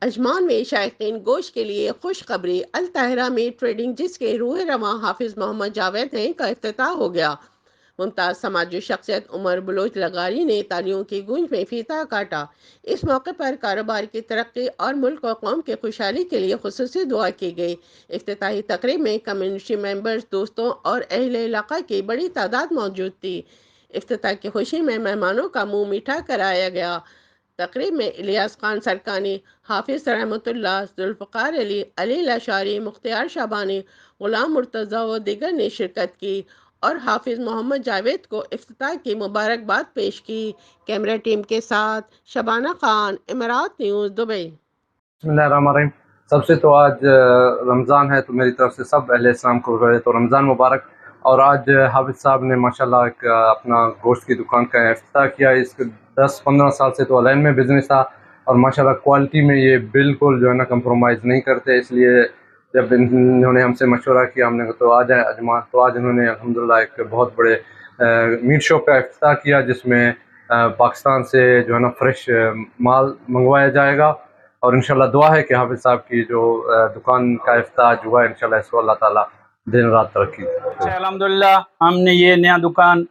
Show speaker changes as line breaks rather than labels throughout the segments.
अजमान में शायकीन गोश्त के लिए खुशखबरी, अल ताहिरा में ट्रेडिंग जिसके रूह रवां हाफिज मोहम्मद जावेद हैं का इफ्तिताह हो गया। मुमताज़ समाजी शख्सियत उमर बलोच लगारी ने तालियों की गूंज में फीता काटा। इस मौके पर कारोबार की तरक्की और मुल्क और कौम की खुशहाली के लिए खुसूसी दुआ की गई। इफ्तिताही तकरीब में कम्युनिटी मेंबर्स, दोस्तों और अहले इलाका की बड़ी तादाद मौजूद थी। इफ्तिताह की खुशी में मेहमानों का मुंह मीठा कराया गया। तकरीब में इलियास खान सरकानी, हाफिज रहमतुल्लाह, जुल्फ़कार अली, अली लाशारी, मुख्तियार शाबानी, गुलाम मुर्तज़ा व दीगर ने शिरकत की और हाफिज मोहम्मद जावेद को इफ्तिताह की मुबारकबाद पेश की। कैमरा टीम के साथ शबाना खान, इमरात न्यूज़, दुबई।
बिस्मिल्लाहिर्रहमानिर्रहीम। सबसे तो आज रमज़ान है, तो मेरी तरफ से सब अहले इस्लाम को तो रमज़ान मुबारक। और आज हाफिज़ साहब ने माशाल्लाह एक अपना गोश्त की दुकान का इफ्तिताह किया। इसके 10-15 साल से तो ऑनलाइन में बिज़नेस था और माशाल्लाह क्वालिटी में ये बिल्कुल जो है ना कंप्रोमाइज़ नहीं करते। इसलिए जब इन्होंने हमसे मशवरा किया, हमने कहा तो आ जाए अजमान, तो आज इन्होंने अल्हम्दुलिल्लाह एक बहुत बड़े मीट शॉप का इफ्तिताह किया, जिसमें पाकिस्तान से जो है ना फ्रेश माल मंगवाया जाएगा। और इंशाल्लाह दुआ है कि हाफिज़ साहब की जो दुकान का इफ्तिताह हुआ है, इंशाल्लाह इसको अल्लाह ताला दिन रात तरक्की दे।
अल्हम्दुलिल्लाह हमने ये नया दुकान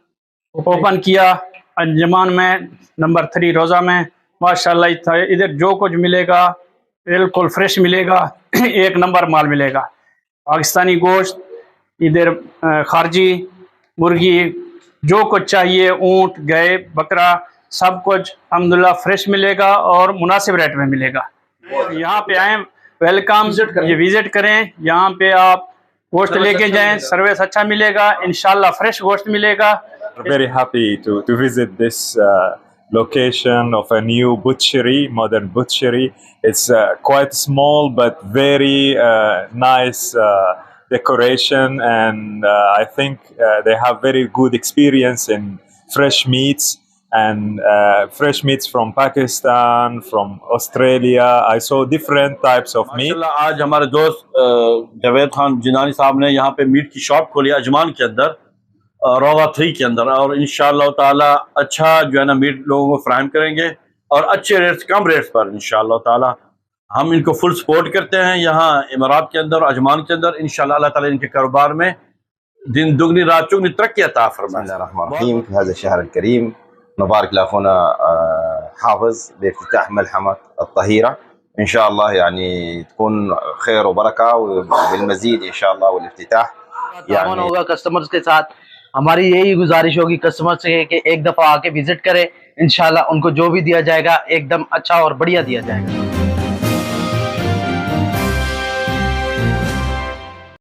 ओपन किया अंजमान में, नंबर 3 रोज़ा में। माशाल्लाह इधर जो कुछ मिलेगा बिल्कुल फ्रेश मिलेगा, एक नंबर माल मिलेगा। पाकिस्तानी गोश्त, इधर खारजी मुर्गी, जो कुछ चाहिए, ऊँट, गाय, बकरा, सब कुछ अल्हम्दुलिल्लाह फ्रेश मिलेगा और मुनासिब रेट में मिलेगा। यहाँ पे आए, वेलकम, ये विजिट करें, यहाँ पे आप गोश्त लेके जाएं, सर्विस अच्छा मिलेगा, इंशाल्लाह फ्रेश गोश्त मिलेगा।
Very happy to visit this location of a new butchery, modern butchery. It's quite small but very nice decoration, and I think they have very good experience in fresh meats and fresh meats from Pakistan, from Australia. I saw different types of meat.
आज हमारे दोस्त जावेद खान जिनानी साहब ने यहाँ पे meet की shop खोली अजमान के अंदर, रोज़ा 3 के अंदर, और इंशाअल्लाह ताला अच्छा जो है ना मीट लोगों को फ्राहम करेंगे और अच्छे रेट्स, कम रेट्स पर इंशाअल्लाह ताला। हम इनको फुल सपोर्ट करते हैं यहाँ इमारात के अंदर, अजमान के अंदर। इंशाअल्लाह अल्लाह ताला इनके कारोबार में दिन दुगनी रात चुगनी तरक्की अता फरमाए।
في هذا الشهر الكريم نبارك لاخونا حافظ بافتتاح ملحمة الطهيرة، ان شاء الله يعني تكون خير وبركة وبالمزيد ان شاء الله। والافتتاح
يعني होगा कस्टमर्स के साथ। हमारी यही गुजारिश होगी कस्टमर से कि एक दफा आके विजिट करें, इंशाल्लाह उनको जो भी दिया जाएगा एकदम अच्छा और बढ़िया दिया जाएगा।